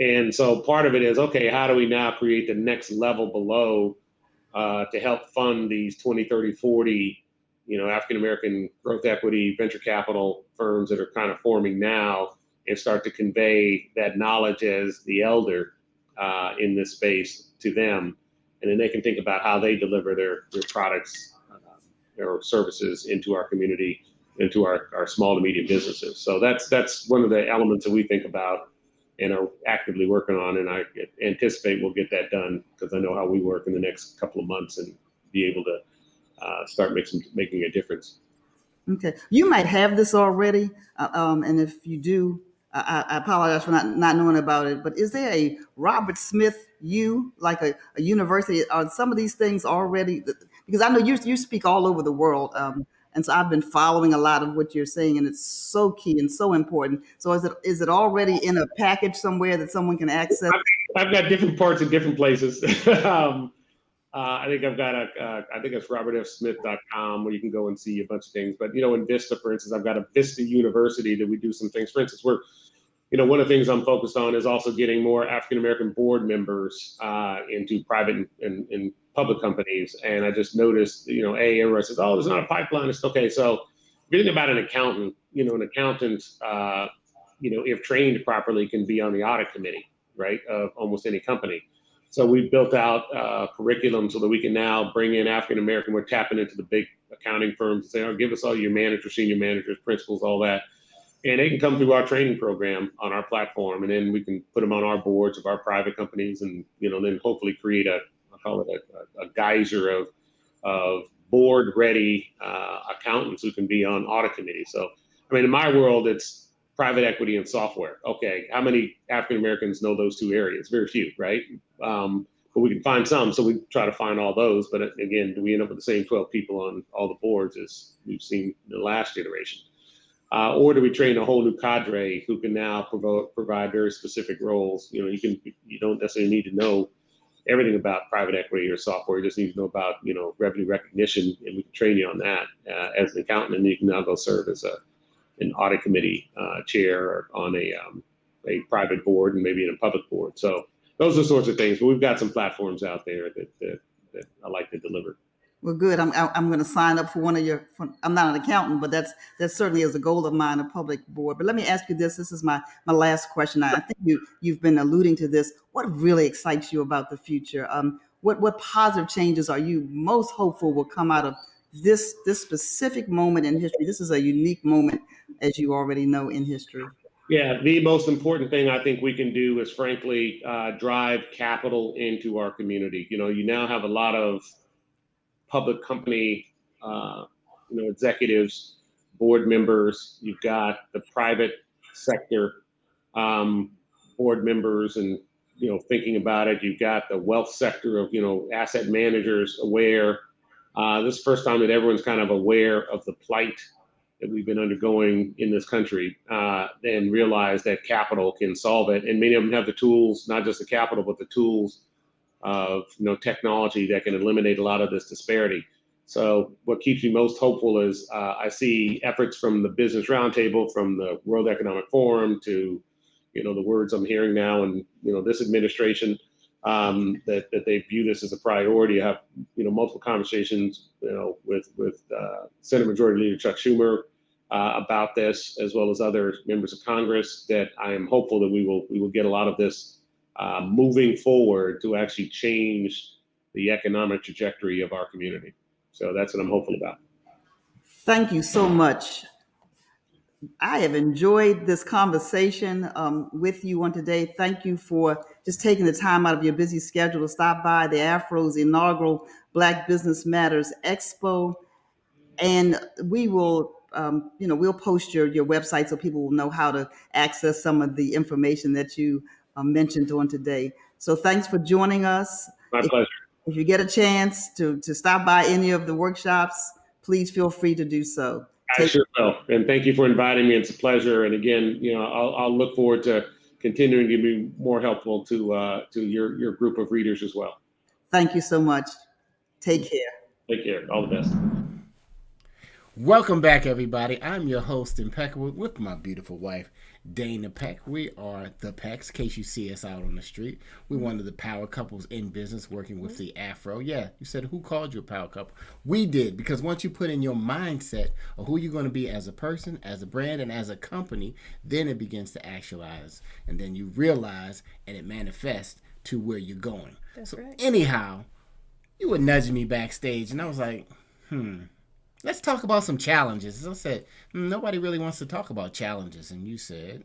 And so part of it is, okay, how do we now create the next level below to help fund these 20, 30, 40, African-American growth equity, venture capital firms that are kind of forming now, and start to convey that knowledge as the elder in this space to them. And then they can think about how they deliver their products or services into our community, into our small to medium businesses. So that's one of the elements that we think about and are actively working on, and I anticipate we'll get that done because I know how we work in the next couple of months and be able to start making a difference. Okay, you might have this already, and if you do, I apologize for not knowing about it. But is there a Robert Smith U, like a university? Are some of these things already? Because I know you speak all over the world. And so I've been following a lot of what you're saying, and it's so key and so important. So is it already in a package somewhere that someone can access? I've got different parts in different places. I think I've got I think it's robertfsmith.com where you can go and see a bunch of things. But, in Vista, for instance, I've got a Vista University that we do some things. For instance, one of the things I'm focused on is also getting more African-American board members into private and public companies. And I just noticed, everyone says, oh, there's not a pipeline. It's okay. So if you think about an accountant, if trained properly, can be on the audit committee, right, of almost any company. So we've built out curriculum so that we can now bring in African-American. We're tapping into the big accounting firms and saying, give us all your managers, senior managers, principals, all that. And they can come through our training program on our platform, and then we can put them on our boards of our private companies, and then hopefully create a geyser of board-ready accountants who can be on audit committees. So, in my world, it's private equity and software. Okay, how many African Americans know those two areas? Very few, right? But we can find some, so we try to find all those. But again, do we end up with the same 12 people on all the boards as we've seen in the last generation? Or do we train a whole new cadre who can now provide very specific roles? You don't necessarily need to know everything about private equity or software. You just need to know about, revenue recognition, and we can train you on that as an accountant, and you can now go serve as an audit committee chair or on a private board and maybe in a public board. So those are the sorts of things. But we've got some platforms out there that I like to deliver. Well, good. I'm going to sign up for one of your. I'm not an accountant, but that certainly is a goal of mine, a public board. But let me ask you this. This is my last question. I think you've been alluding to this. What really excites you about the future? What positive changes are you most hopeful will come out of this specific moment in history? This is a unique moment, as you already know, in history. Yeah, the most important thing I think we can do is, frankly, drive capital into our community. You now have a lot of public company, executives, board members. You've got the private sector board members, and thinking about it. You've got the wealth sector of asset managers aware. This is the first time that everyone's kind of aware of the plight that we've been undergoing in this country, and realize that capital can solve it. And many of them have the tools, not just the capital, but the tools of technology that can eliminate a lot of this disparity. So what keeps me most hopeful is I see efforts from the Business Roundtable, from the World Economic Forum, to the words I'm hearing now, and this administration, that they view this as a priority. I have multiple conversations with Senate Majority Leader Chuck Schumer about this, as well as other members of Congress, that I am hopeful that we will get a lot of this moving forward to actually change the economic trajectory of our community. So that's what I'm hopeful about. Thank you so much. I have enjoyed this conversation with you on today. Thank you for just taking the time out of your busy schedule to stop by the Afro's inaugural Black Business Matters Expo. And we will, we'll post your website so people will know how to access some of the information that you mentioned on today. So thanks for joining us. My pleasure. If you get a chance to stop by any of the workshops, please feel free to do so. I sure will. And thank you for inviting me. It's a pleasure. And again, I'll look forward to continuing to be more helpful to your group of readers as well. Thank you so much. Take care. Take care. All the best. Welcome back, everybody. I'm your host, Impeccable, with my beautiful wife, Dana Peck. We are the Pecks, in case you see us out on the street. We're one of the power couples in business working with the Afro. Yeah, you said, who called you a power couple? We did, because once you put in your mindset of who you're going to be as a person, as a brand, and as a company, then it begins to actualize. And then you realize, and it manifests to where you're going. That's so right. Anyhow, you were nudging me backstage, and I was like, let's talk about some challenges. As I said, nobody really wants to talk about challenges. And you said,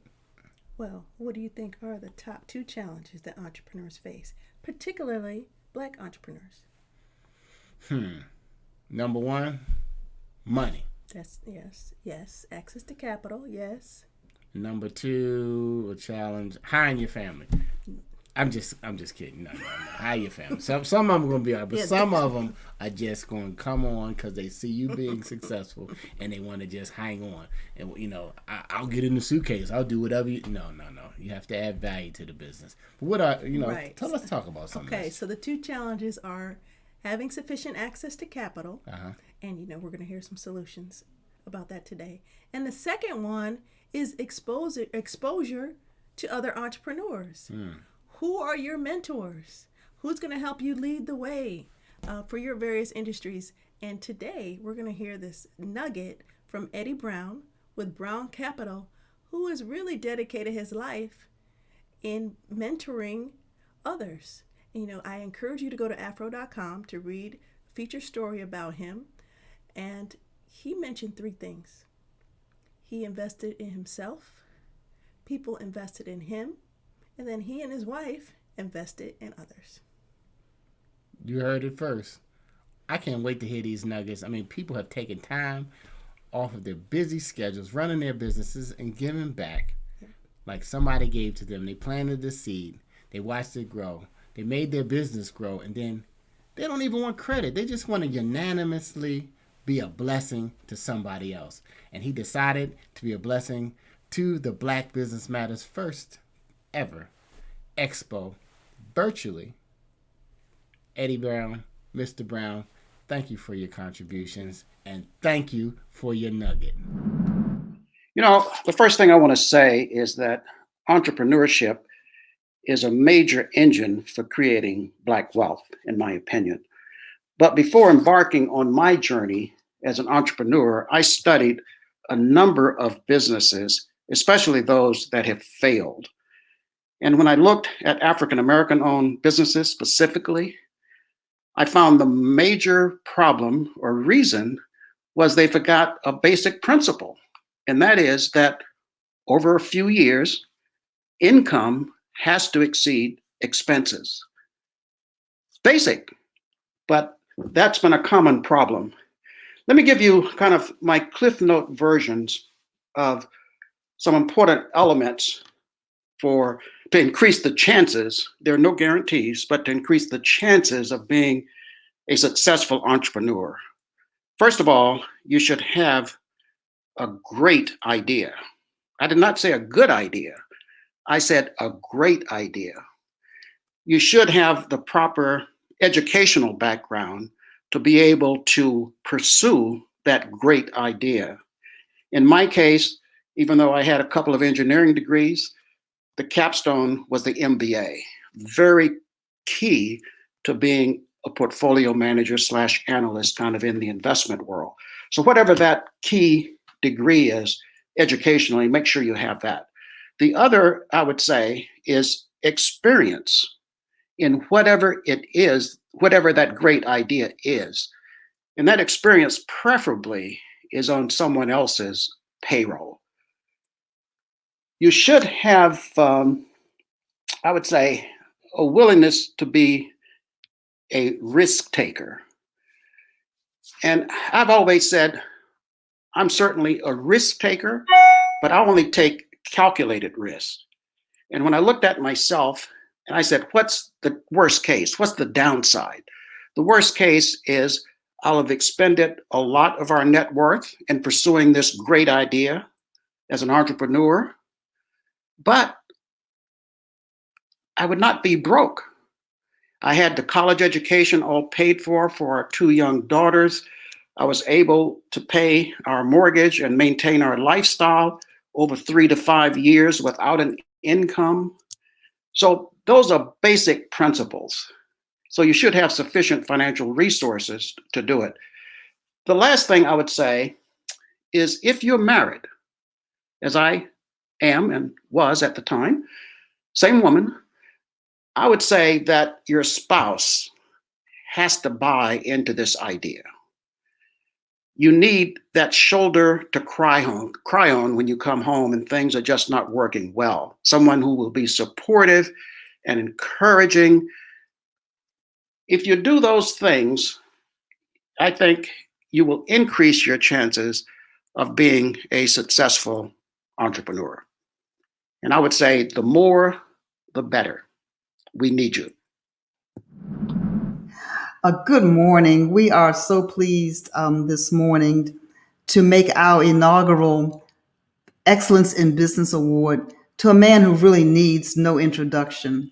well, what do you think are the top 2 challenges that entrepreneurs face, particularly Black entrepreneurs? Number 1, money. That's yes. Access to capital, yes. Number 2, a challenge, hiring your family. I'm just kidding. No. Hire your family. Some of them are going to be all right, but some of them are just going to come on because they see you being successful and they want to just hang on. And, I'll get in the suitcase. I'll do whatever you... No. You have to add value to the business. But what are, Right. let's talk about something. Okay, so the 2 challenges are having sufficient access to capital, and, we're going to hear some solutions about that today. And the second one is exposure to other entrepreneurs. Who are your mentors? Who's going to help you lead the way for your various industries? And today we're going to hear this nugget from Eddie Brown with Brown Capital, who has really dedicated his life in mentoring others. And, I encourage you to go to afro.com to read a feature story about him. And he mentioned 3 things. He invested in himself, people invested in him, and then he and his wife invested in others. You heard it first. I can't wait to hear these nuggets. I mean, people have taken time off of their busy schedules, running their businesses, and giving back like somebody gave to them. They planted the seed. They watched it grow. They made their business grow, and then they don't even want credit. They just want to unanimously be a blessing to somebody else. And he decided to be a blessing to the Black Business Matters first ever expo virtually. Eddie Brown, Mr. Brown, thank you for your contributions and thank you for your nugget. The first thing I want to say is that entrepreneurship is a major engine for creating Black wealth, in my opinion. But before embarking on my journey as an entrepreneur, I studied a number of businesses, especially those that have failed. And when I looked at African-American owned businesses specifically, I found the major problem or reason was they forgot a basic principle. And that is that over a few years, income has to exceed expenses. Basic, but that's been a common problem. Let me give you kind of my Cliff Note versions of some important elements to increase the chances. There are no guarantees, but to increase the chances of being a successful entrepreneur. First of all, you should have a great idea. I did not say a good idea. I said a great idea. You should have the proper educational background to be able to pursue that great idea. In my case, even though I had a couple of engineering degrees, the capstone was the MBA. Very key to being a portfolio manager / analyst kind of in the investment world. So whatever that key degree is educationally, make sure you have that. The other, I would say, is experience in whatever it is, whatever that great idea is. And that experience preferably is on someone else's payroll. You should have, I would say, a willingness to be a risk taker. And I've always said, I'm certainly a risk taker, but I only take calculated risks. And when I looked at myself and I said, what's the worst case? What's the downside? The worst case is I'll have expended a lot of our net worth in pursuing this great idea as an entrepreneur, but I would not be broke. I had the college education all paid for our 2 young daughters. I was able to pay our mortgage and maintain our lifestyle over 3 to 5 years without an income. So those are basic principles. So you should have sufficient financial resources to do it. The last thing I would say is if you're married, as I am and was at the time, same woman, I would say that your spouse has to buy into this idea. You need that shoulder to cry on when you come home and things are just not working well. Someone who will be supportive and encouraging. If you do those things, I think you will increase your chances of being a successful entrepreneur. And I would say the more, the better. We need you. Good morning. We are so pleased this morning to make our inaugural Excellence in Business Award to a man who really needs no introduction.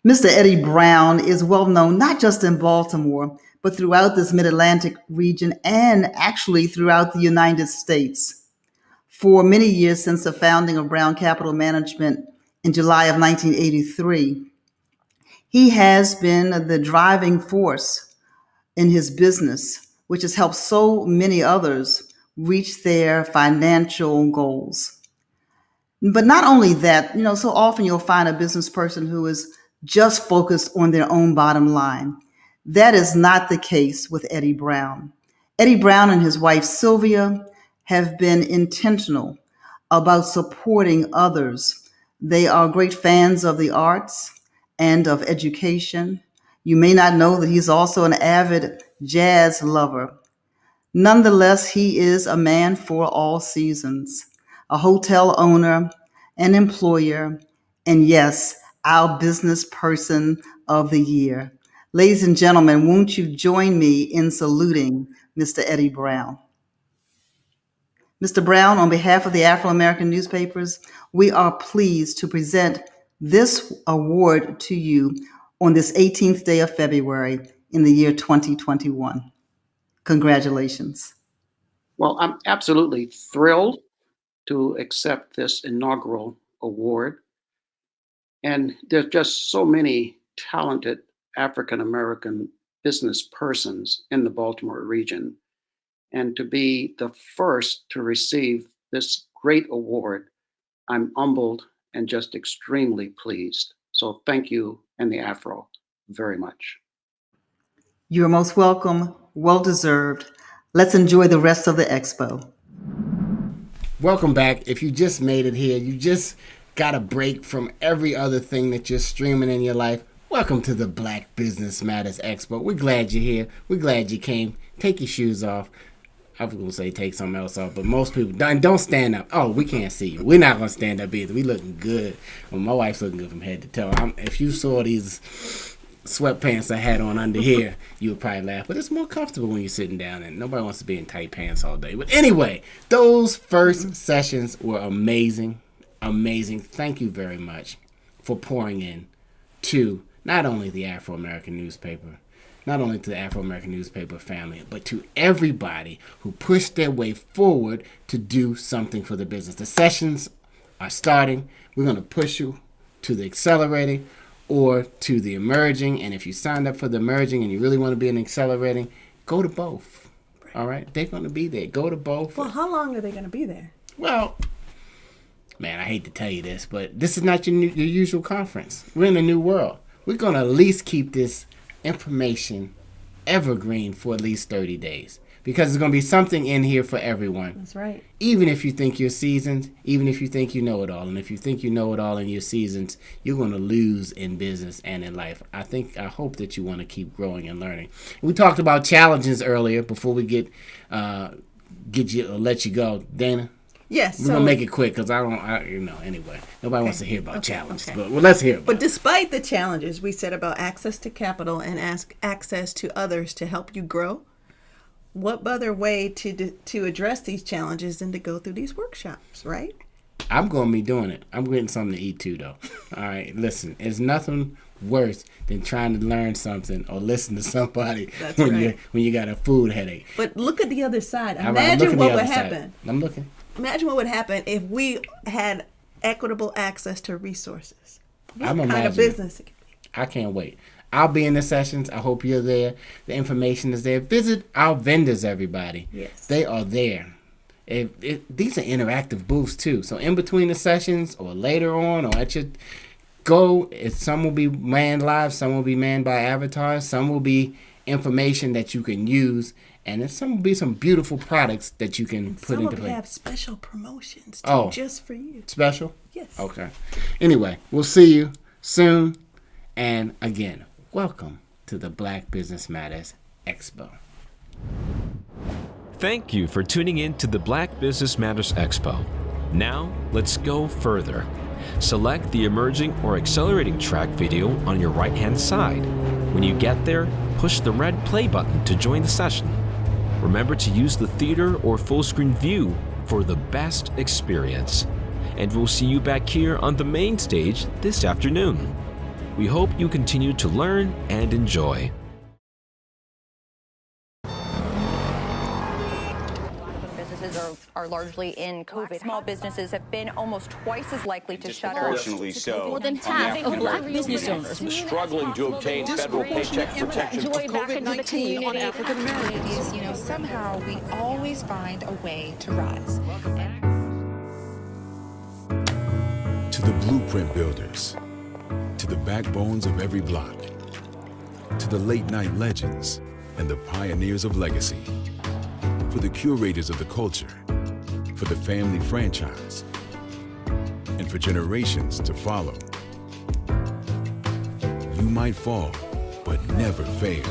Mr. Eddie Brown is well known not just in Baltimore, but throughout this Mid-Atlantic region and actually throughout the United States. For many years since the founding of Brown Capital Management in July of 1983, he has been the driving force in his business, which has helped so many others reach their financial goals. But not only that, so often you'll find a business person who is just focused on their own bottom line. That is not the case with Eddie Brown. Eddie Brown and his wife Sylvia have been intentional about supporting others. They are great fans of the arts and of education. You may not know that he's also an avid jazz lover. Nonetheless, he is a man for all seasons, a hotel owner, an employer, and yes, our business person of the year. Ladies and gentlemen, won't you join me in saluting Mr. Eddie Brown? Mr. Brown, on behalf of the Afro-American newspapers, we are pleased to present this award to you on this 18th day of February in the year 2021. Congratulations. Well, I'm absolutely thrilled to accept this inaugural award. And there's just so many talented African-American business persons in the Baltimore region. And to be the first to receive this great award, I'm humbled and just extremely pleased. So thank you and the Afro very much. You're most welcome, well deserved. Let's enjoy the rest of the expo. Welcome back. If you just made it here, you just got a break from every other thing that you're streaming in your life. Welcome to the Black Business Matters Expo. We're glad you're here. We're glad you came. Take your shoes off. I was going to say take something else off, but most people don't stand up. Oh, we can't see you. We're not going to stand up either. We looking good. Well, my wife's looking good from head to toe. If you saw these sweatpants I had on under here, you would probably laugh. But it's more comfortable when you're sitting down, and nobody wants to be in tight pants all day. But anyway, those first sessions were amazing. Amazing. Thank you very much for pouring in to not only the Afro-American newspaper, not only to the Afro-American newspaper family, but to everybody who pushed their way forward to do something for the business. The sessions are starting. We're going to push you to the accelerating or to the emerging. And if you signed up for the emerging and you really want to be an accelerating, go to both. All right? They're going to be there. Go to both. Well, how long are they going to be there? Well, man, I hate to tell you this, but this is not your usual conference. We're in a new world. We're going to at least keep this information evergreen for at least 30 days. because there's going to be something in here for everyone. That's right. Even if you think you're seasoned, even if you think you know it all. And if you think you know it all and you're seasoned, you're going to lose in business and in life. I hope that you want to keep growing and learning. We talked about challenges earlier before we let you go. Dana? Yes. We're going to make it quick because anyway. Nobody wants to hear about challenges. But let's hear about it. But despite the challenges, we said about access to capital and access to others to help you grow. What other way to address these challenges than to go through these workshops, right? I'm going to be doing it. I'm getting something to eat too, though. All right, listen, it's nothing worse than trying to learn something or listen to somebody when you got a food headache. But look at the other side. Imagine what would happen. I'm looking. Imagine what would happen if we had equitable access to resources. What kind of business it could be? I can't wait. I'll be in the sessions. I hope you're there. The information is there. Visit our vendors, everybody. Yes. They are there. These are interactive booths, too. So in between the sessions or later on or at your go, some will be manned live, some will be manned by avatars, some will be information that you can use, and then some will be some beautiful products that you can put into play. Some will have special promotions, too, just for you. Special? Yes. Okay. Anyway, we'll see you soon. And again, welcome to the Black Business Matters Expo. Thank you for tuning in to the Black Business Matters Expo. Now, let's go further. Select the emerging or accelerating track video on your right-hand side. When you get there, push the red play button to join the session. Remember to use the theater or full-screen view for the best experience. And we'll see you back here on the main stage this afternoon. We hope you continue to learn and enjoy. Businesses are largely in COVID. Small businesses have been almost twice as likely to shutter. Disproportionately so. More than half of Black business owners struggling to obtain federal paycheck protection. Joy back into the community. On African Americans. You know, somehow we always find a way to rise. To the blueprint builders, to the backbones of every block, to the late-night legends and the pioneers of legacy, for the curators of the culture, for the family franchise, and for generations to follow. You might fall, but never fail.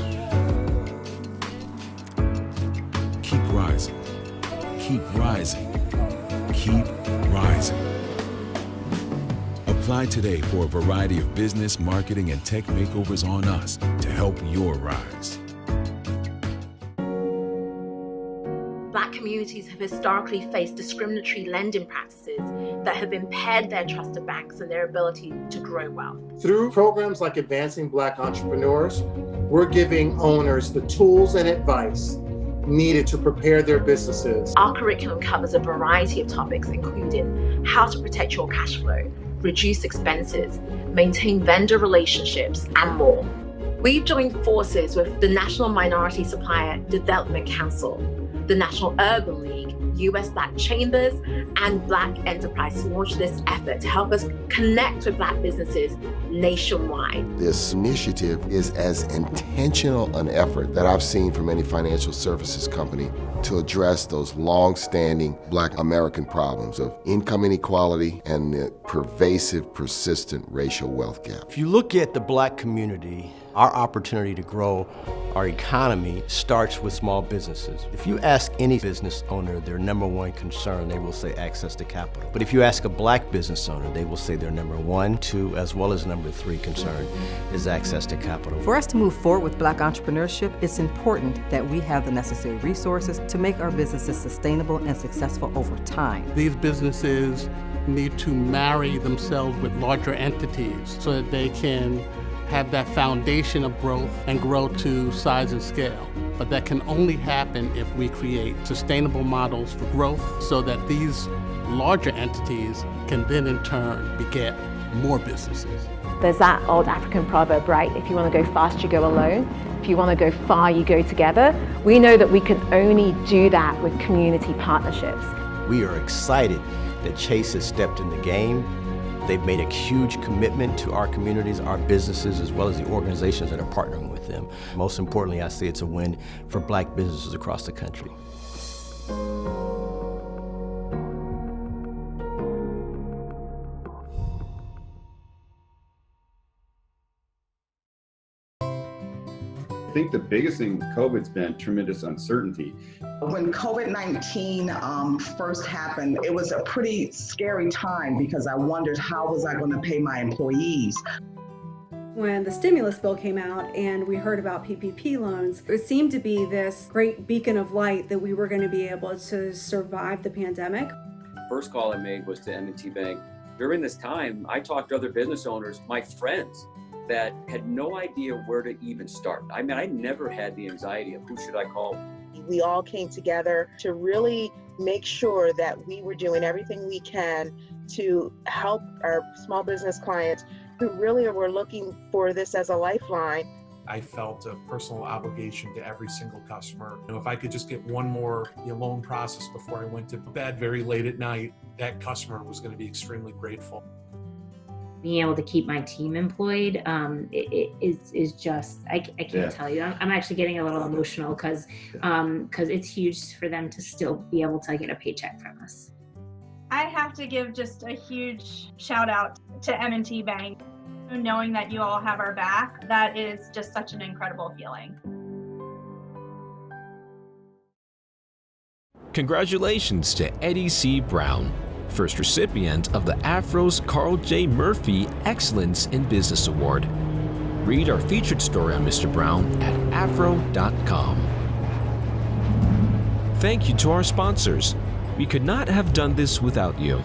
Keep rising, keep rising, keep rising. Apply today for a variety of business, marketing, and tech makeovers on us to help your rise. Black communities have historically faced discriminatory lending practices that have impaired their trust of banks and their ability to grow wealth. Through programs like Advancing Black Entrepreneurs, we're giving owners the tools and advice needed to prepare their businesses. Our curriculum covers a variety of topics, including how to protect your cash flow, reduce expenses, maintain vendor relationships, and more. We've joined forces with the National Minority Supplier Development Council, the National Urban League, US Black Chambers, and Black Enterprise to launch this effort to help us connect with Black businesses nationwide. This initiative is as intentional an effort that I've seen from any financial services company to address those long-standing Black American problems of income inequality and the pervasive, persistent racial wealth gap. If you look at the Black community, our opportunity to grow our economy starts with small businesses. If you ask any business owner their number one concern, they will say access to capital. But if you ask a Black business owner, they will say their number 1, 2, as well as number 3 concern is access to capital. For us to move forward with Black entrepreneurship, it's important that we have the necessary resources to make our businesses sustainable and successful over time. These businesses need to marry themselves with larger entities so that they can have that foundation of growth and grow to size and scale. But that can only happen if we create sustainable models for growth so that these larger entities can then in turn beget more businesses. There's that old African proverb, right? If you want to go fast, you go alone. If you want to go far, you go together. We know that we can only do that with community partnerships. We are excited that Chase has stepped in the game. They've made a huge commitment to our communities, our businesses, as well as the organizations that are partnering with them. Most importantly, I say it's a win for Black businesses across the country. I think the biggest thing with COVID's been tremendous uncertainty. When COVID-19 first happened, it was a pretty scary time because I wondered how was I going to pay my employees. When the stimulus bill came out and we heard about PPP loans, it seemed to be this great beacon of light that we were going to be able to survive the pandemic. First call I made was to M&T Bank. During this time, I talked to other business owners, my friends, that had no idea where to even start. I mean, I never had the anxiety of who should I call. We all came together to really make sure that we were doing everything we can to help our small business clients who really were looking for this as a lifeline. I felt a personal obligation to every single customer. If I could just get one more loan process before I went to bed very late at night, that customer was going to be extremely grateful. Being able to keep my team employed is just, I can't tell you. I'm actually getting a little emotional because it's huge for them to still be able to get a paycheck from us. I have to give just a huge shout out to M&T Bank. Knowing that you all have our back, that is just such an incredible feeling. Congratulations to Eddie C. Brown, first recipient of the Afro's Carl J. Murphy Excellence in Business Award. Read our featured story on Mr. Brown at afro.com. Thank you to our sponsors. We could not have done this without you.